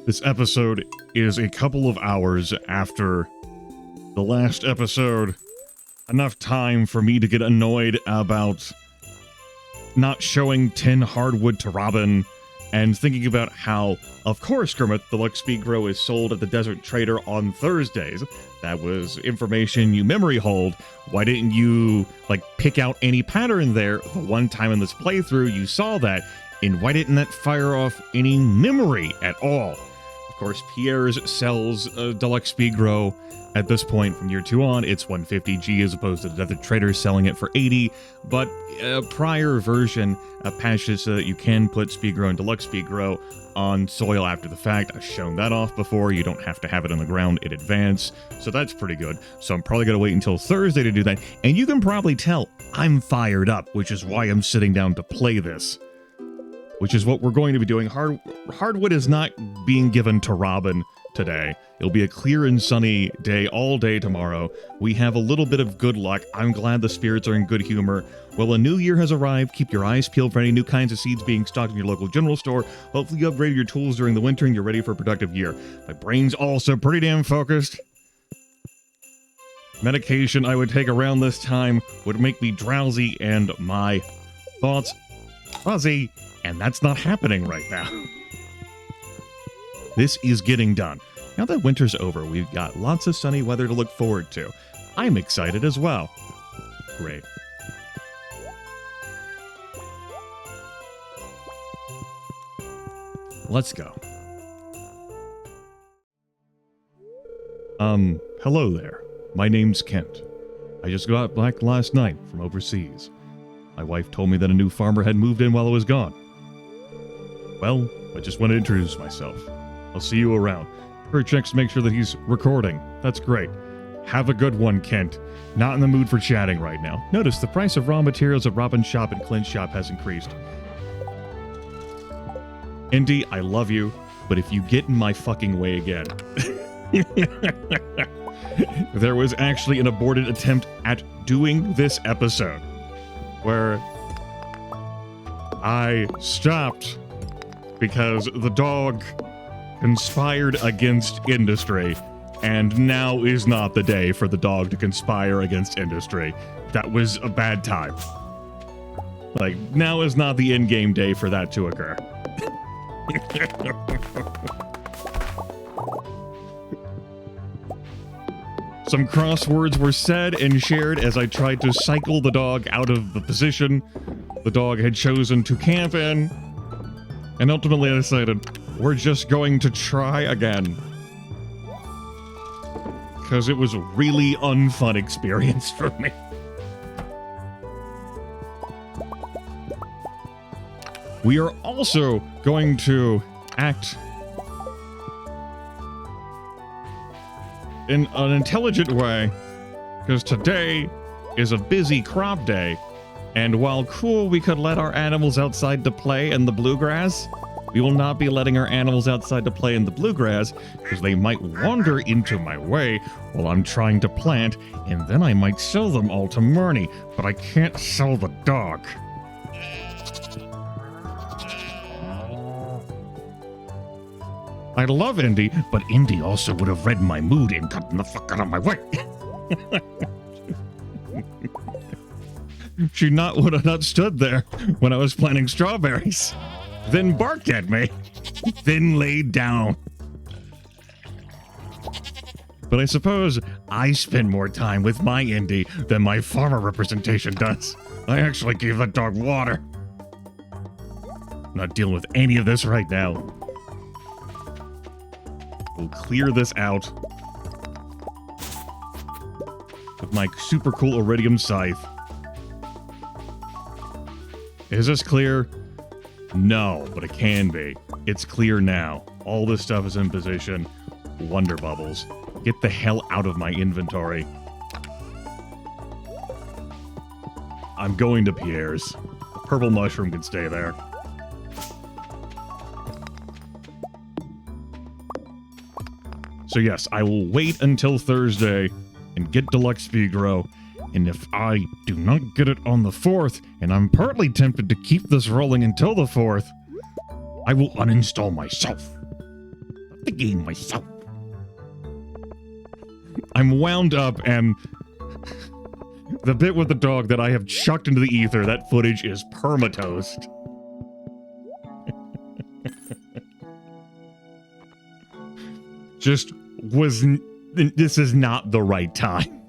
This episode is a couple of hours after the last episode. Enough time for me to get annoyed about not showing 10 hardwood to Robin, and thinking about how, of course, Grimith, the Luck Speed Grow is sold at the Desert Trader on Thursdays. That was information you memory hold. Why didn't you, pick out any pattern there the one time in this playthrough you saw that, and why didn't that fire off any memory at all? Of course, Pierre's sells Deluxe Speed Grow. At this point, from year 2 on, it's 150G as opposed to the Desert Trader selling it for 80, but a prior version patches so that you can put Speed Grow and Deluxe Speed Grow on soil after the fact. I've shown that off before. You don't have to have it on the ground in advance, so that's pretty good. So I'm probably going to wait until Thursday to do that, and you can probably tell I'm fired up, which is why I'm sitting down to play this, which is what we're going to be doing. Hardwood is not being given to Robin today. It'll be a clear and sunny day all day tomorrow. We have a little bit of good luck. I'm glad the spirits are in good humor. Well, a new year has arrived. Keep your eyes peeled for any new kinds of seeds being stocked in your local general store. Hopefully you upgraded your tools during the winter and you're ready for a productive year. My brain's also pretty damn focused. Medication I would take around this time would make me drowsy and my thoughts fuzzy, and that's not happening right now. This is getting done. Now that winter's over, we've got lots of sunny weather to look forward to. I'm excited as well. Great. Let's go. Hello there. My name's Kent. I just got back last night from overseas. My wife told me that a new farmer had moved in while I was gone. Well, I just want to introduce myself. I'll see you around. Kurt checks to make sure that he's recording. That's great. Have a good one, Kent. Not in the mood for chatting right now. Notice the price of raw materials at Robin's shop and Clint's shop has increased. Indy, I love you, but if you get in my fucking way again... There was actually an aborted attempt at doing this episode, where I stopped because the dog conspired against industry, and now is not the day for the dog to conspire against industry. That was a bad time. Now is not the in-game day for that to occur. Some crosswords were said and shared as I tried to cycle the dog out of the position the dog had chosen to camp in, and ultimately I decided, we're just going to try again. Because it was a really unfun experience for me. We are also going to act in an intelligent way, because today is a busy crop day, and while cool we could let our animals outside to play in the bluegrass, we will not be letting our animals outside to play in the bluegrass, because they might wander into my way while I'm trying to plant, and then I might sell them all to Marnie, but I can't sell the dog. I love Indy, but Indy also would have read my mood and gotten the fuck out of my way. She would have not stood there when I was planting strawberries, then barked at me, then laid down. But I suppose I spend more time with my Indy than my farmer representation does. I actually gave that dog water. I'm not dealing with any of this right now. We'll clear this out with my super cool iridium scythe. Is this clear? No, but it can be. It's clear now. All this stuff is in position. Wonder bubbles. Get the hell out of my inventory. I'm going to Pierre's. The purple mushroom can stay there. So yes, I will wait until Thursday and get Deluxe Speed Grow, and if I do not get it on the 4th, and I'm partly tempted to keep this rolling until the 4th, I will uninstall myself. game myself. I'm wound up, and the bit with the dog that I have chucked into the ether, that footage is permatoast. Just this is not the right time.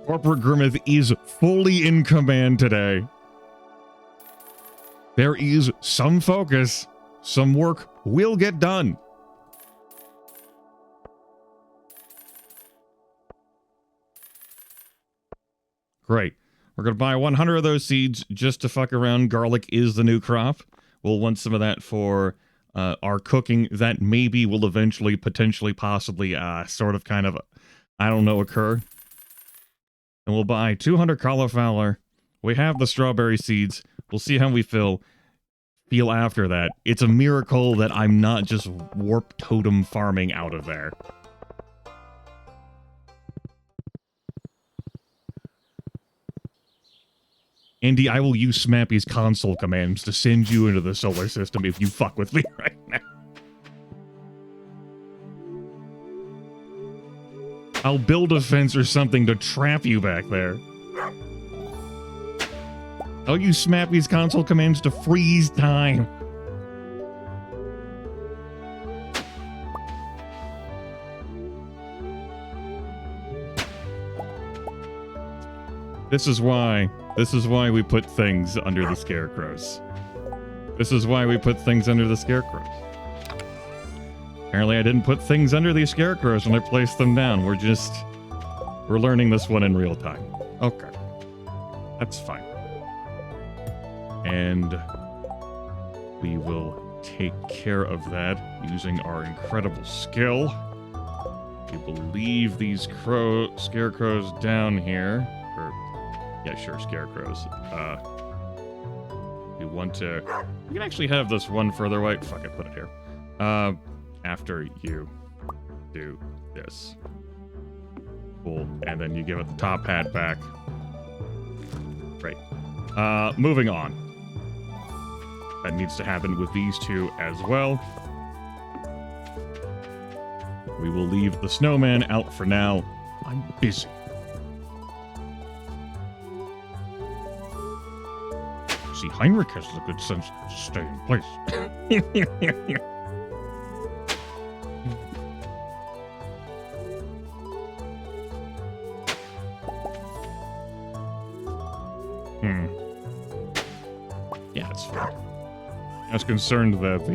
Corporate Grimith is fully in command today. There is some focus. Some work will get done. Great. We're going to buy 100 of those seeds just to fuck around. Garlic is the new crop. We'll want some of that for our cooking. That maybe will eventually, potentially, possibly, sort of, kind of, I don't know, occur. And we'll buy 200 cauliflower. We have the strawberry seeds. We'll see how we feel after that. It's a miracle that I'm not just warp totem farming out of there. Andy, I will use SMAPI's console commands to send you into the solar system if you fuck with me right now. I'll build a fence or something to trap you back there. I'll use SMAPI's console commands to freeze time. This is why we put things under the scarecrows. This is why we put things under the scarecrows. Apparently I didn't put things under these scarecrows when I placed them down. We're learning this one in real time. Okay. That's fine. And we will take care of that using our incredible skill. We will leave these scarecrows down here. Yeah, sure, scarecrows. We want to... We can actually have this one further away. Fuck it, put it here. After you do this. Cool. And then you give it the top hat back. Great. Moving on. That needs to happen with these two as well. We will leave the snowman out for now. I'm busy. See, Heinrich has a good sense to stay in place. Yeah, it's fine. I was concerned that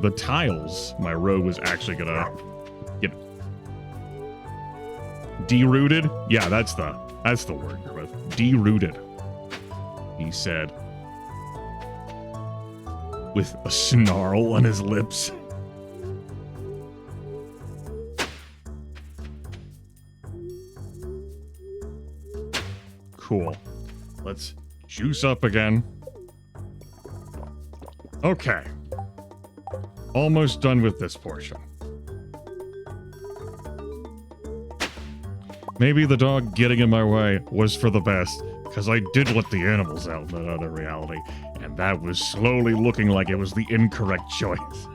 the tiles my road was actually gonna get derooted. Yeah, that's the word you're with. Derooted. He said, with a snarl on his lips. Cool. Let's juice up again. Okay. Almost done with this portion. Maybe the dog getting in my way was for the best, because I did let the animals out in another reality, and that was slowly looking like it was the incorrect choice.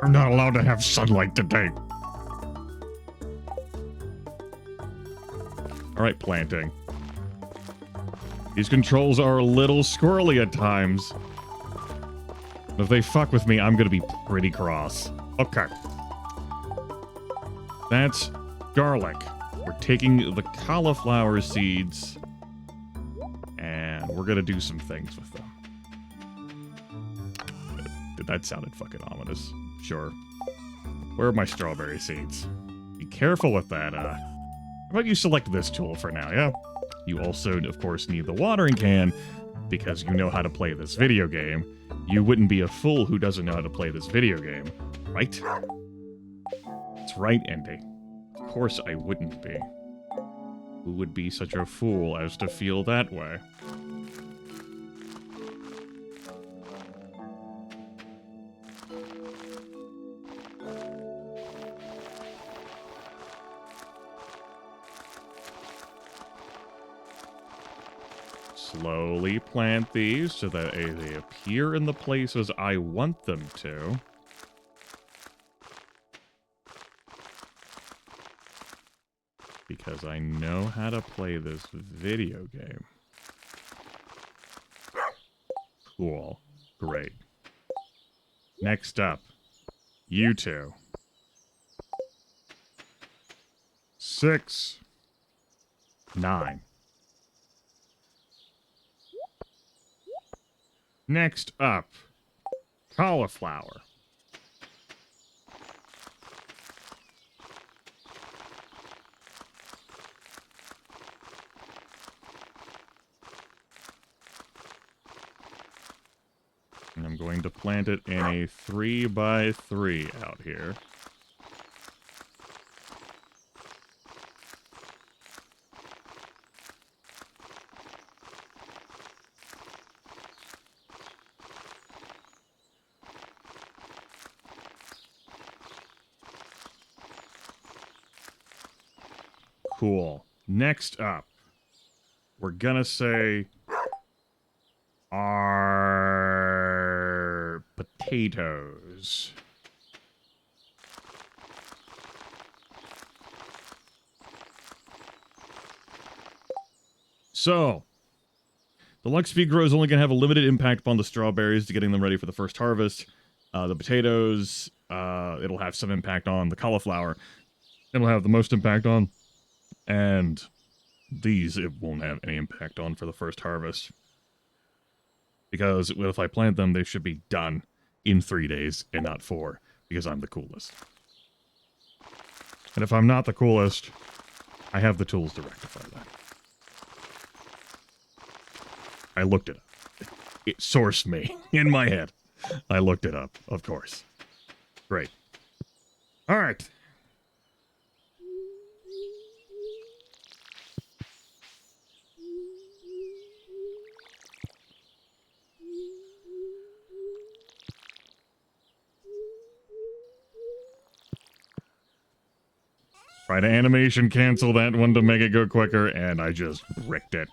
I'm not allowed to have sunlight today. Alright, planting. These controls are a little squirrely at times. If they fuck with me, I'm gonna be pretty cross. Okay. That's garlic. We're taking the cauliflower seeds, and we're gonna do some things with them. That sounded fucking ominous. Sure. Where are my strawberry seeds? Be careful with that, How about you select this tool for now, yeah? You also, of course, need the watering can, because you know how to play this video game. You wouldn't be a fool who doesn't know how to play this video game, right? That's right, Andy. Of course I wouldn't be. Who would be such a fool as to feel that way? slowly plant these so that they appear in the places I want them to. Because I know how to play this video game. Cool. Great. Next up, you two. 6, 9. Next up, cauliflower. And I'm going to plant it in a 3x3 out here. Cool. Next up, we're gonna say our potatoes. So, the luck speed grow is only going to have a limited impact upon the strawberries to getting them ready for the first harvest. The potatoes, it'll have some impact on. The cauliflower, it'll have the most impact on. And these, it won't have any impact on for the first harvest. Because if I plant them, they should be done in 3 days and not 4. Because I'm the coolest. And if I'm not the coolest, I have the tools to rectify that. I looked it up. It sourced me in my head. I looked it up, of course. Great. All right. Try to animation cancel that one to make it go quicker, and I just bricked it.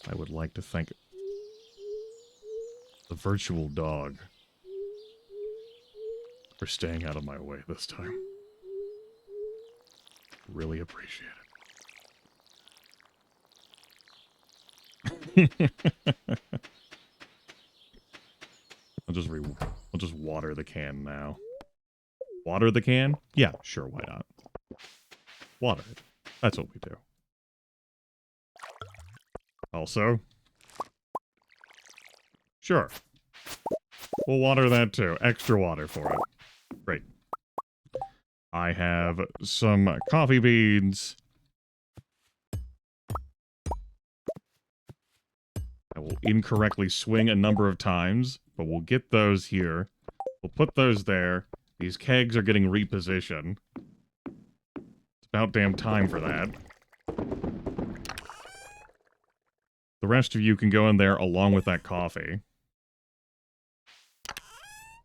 I would like to thank the virtual dog for staying out of my way this time. Really appreciate it. I'll just water the can now. Water the can? Yeah, sure, why not? Water it. That's what we do. Also, sure. We'll water that too. Extra water for it. Great. I have some coffee beans. I will incorrectly swing a number of times, but we'll get those here. We'll put those there. These kegs are getting repositioned. It's about damn time for that. The rest of you can go in there along with that coffee.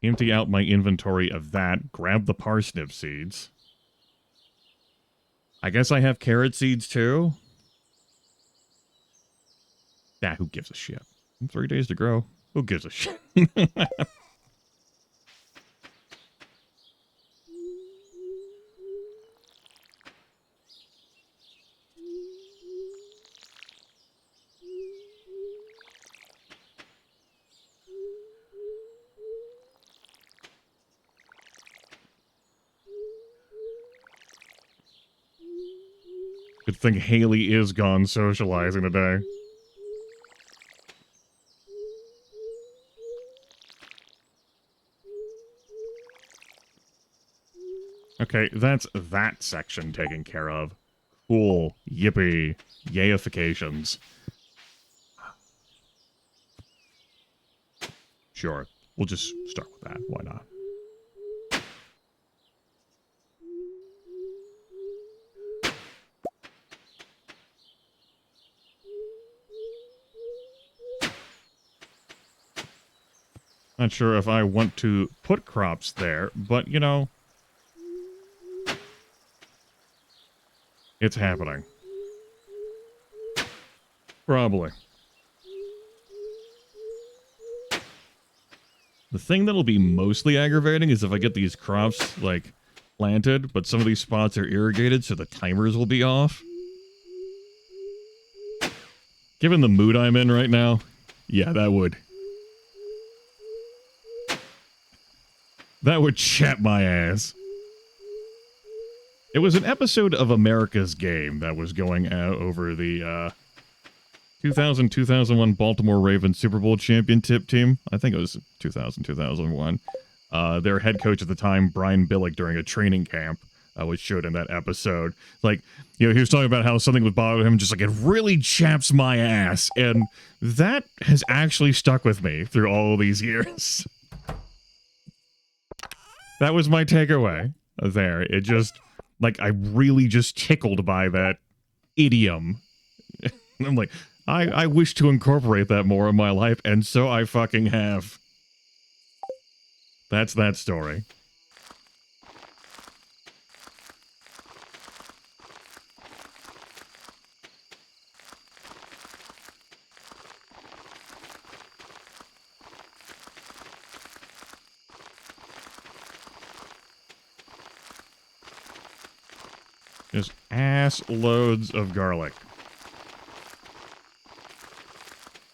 Empty out my inventory of that. Grab the parsnip seeds. I guess I have carrot seeds too? Nah, who gives a shit? 3 days to grow. Who gives a shit? Good thing Haley is gone socializing today. Okay, that's that section taken care of. Cool. Yippee. Yayifications. Sure. We'll just start with that. Why not? Not sure if I want to put crops there, but, you know, it's happening. Probably. The thing that'll be mostly aggravating is if I get these crops, like, planted, but some of these spots are irrigated, so the timers will be off. Given the mood I'm in right now, yeah, that would chap my ass. It was an episode of America's Game that was going out over the 2000-2001 Baltimore Ravens Super Bowl championship team. I think it was 2000-2001. Their head coach at the time, Brian Billick, during a training camp, was showed in that episode. Like, you know, he was talking about how something would bother him, just like, it really chaps my ass. And that has actually stuck with me through all these years. That was my takeaway there. It just, like, I'm really just tickled by that idiom. I'm like, I wish to incorporate that more in my life, and so I fucking have. That's that story. Just ass loads of garlic.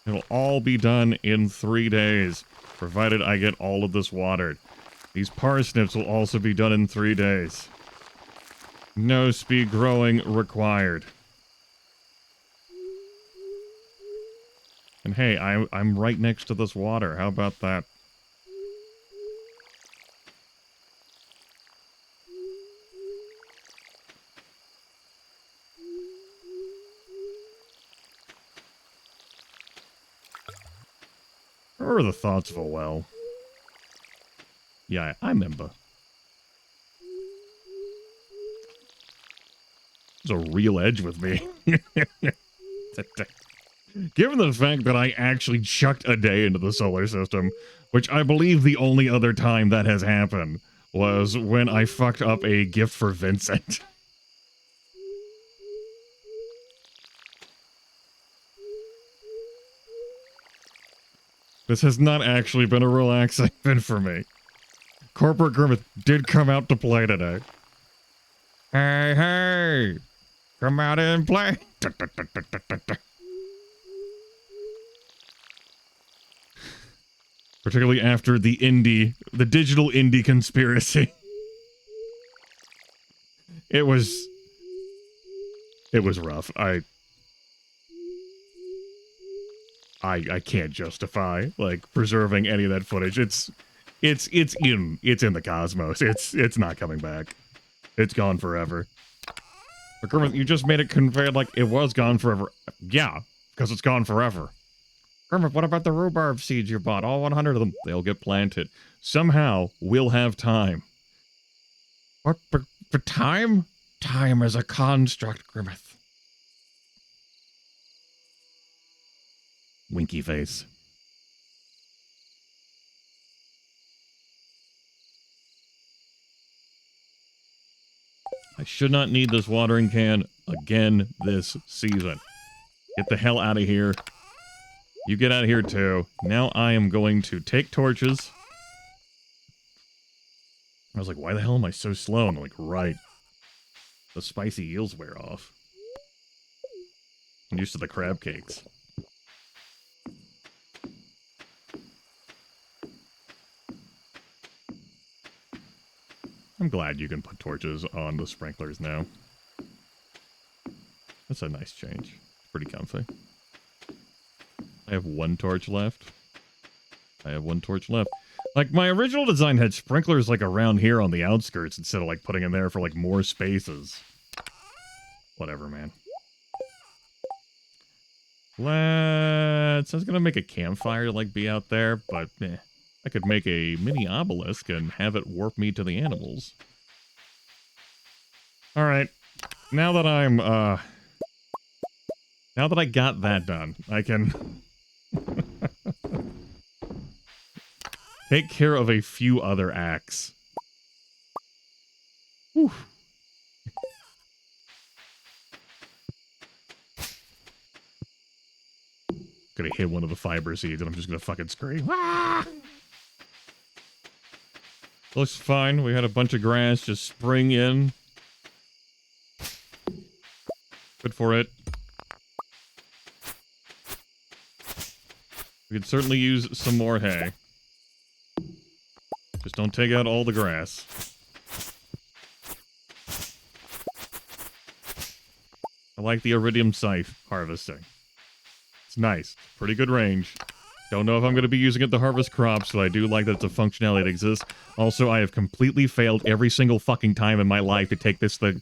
It'll all be done in 3 days, provided I get all of this watered. These parsnips will also be done in 3 days. No speed growing required. And hey, I'm right next to this water. How about that? Or the thoughts of a well. Yeah, I remember. There's a real edge with me. Given the fact that I actually chucked a day into the solar system, which I believe the only other time that has happened was when I fucked up a gift for Vincent. This has not actually been a relaxing event for me. Corporate Grimith did come out to play today. Hey, hey! Come out and play! Particularly after the digital indie conspiracy. It was rough. I can't justify, like, preserving any of that footage. It's in the cosmos. It's not coming back. It's gone forever. But Grimith, you just made it convey like it was gone forever. Yeah, because it's gone forever. Grimith, what about the rhubarb seeds you bought? All 100 of them. They'll get planted. Somehow, we'll have time. What? But time? Time is a construct, Grimith. Winky face. I should not need this watering can again this season. Get the hell out of here. You get out of here too. Now I am going to take torches. I was like, why the hell am I so slow? And I'm like, right. The spicy eels wear off. I'm used to the crab cakes. I'm glad you can put torches on the sprinklers now. That's a nice change. It's pretty comfy. I have one torch left. Like, my original design had sprinklers, like, around here on the outskirts instead of, like, putting in there for, like, more spaces. Whatever, man. I was gonna make a campfire to, like, be out there, but, I could make a mini obelisk and have it warp me to the animals. Alright. Now that I'm, now that I got that done, I can take care of a few other acts. Whew. Gonna hit one of the fiber seeds and I'm just gonna fucking scream. Ah! Looks fine. We had a bunch of grass just spring in. Good for it. We could certainly use some more hay. Just don't take out all the grass. I like the iridium scythe harvesting. It's nice. Pretty good range. Don't know if I'm going to be using it to harvest crops, but I do like that it's a functionality that exists. Also, I have completely failed every single fucking time in my life to take this the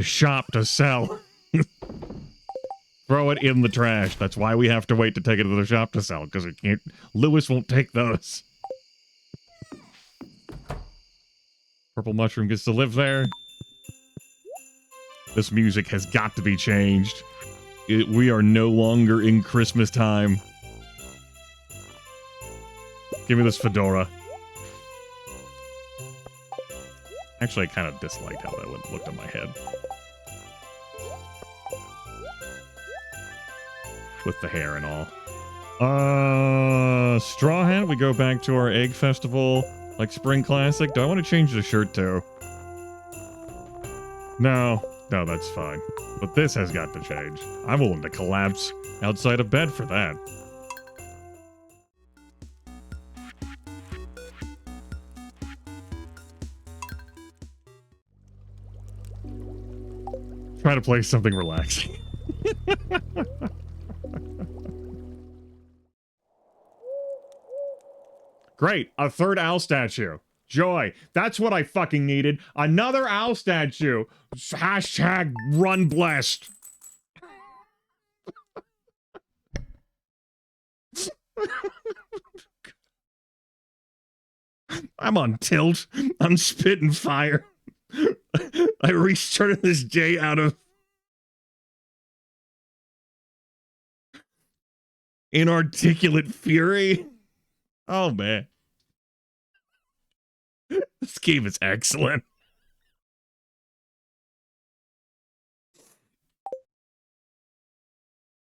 shop to sell. Throw it in the trash. That's why we have to wait to take it to the shop to sell, because it can't. Lewis won't take those. Purple mushroom gets to live there. This music has got to be changed. We are no longer in Christmas time. Give me this fedora. Actually, I kind of disliked how that looked on my head. With the hair and all. Straw Hat, we go back to our egg festival, like Spring Classic. Do I want to change the shirt too? No, that's fine. But this has got to change. I'm willing to collapse outside of bed for that. Try to play something relaxing. Great, a third owl statue. Joy, that's what I fucking needed. Another owl statue. Hashtag run blessed. I'm on tilt. I'm spitting fire. I restarted this day out of inarticulate fury. Oh, man. This game is excellent.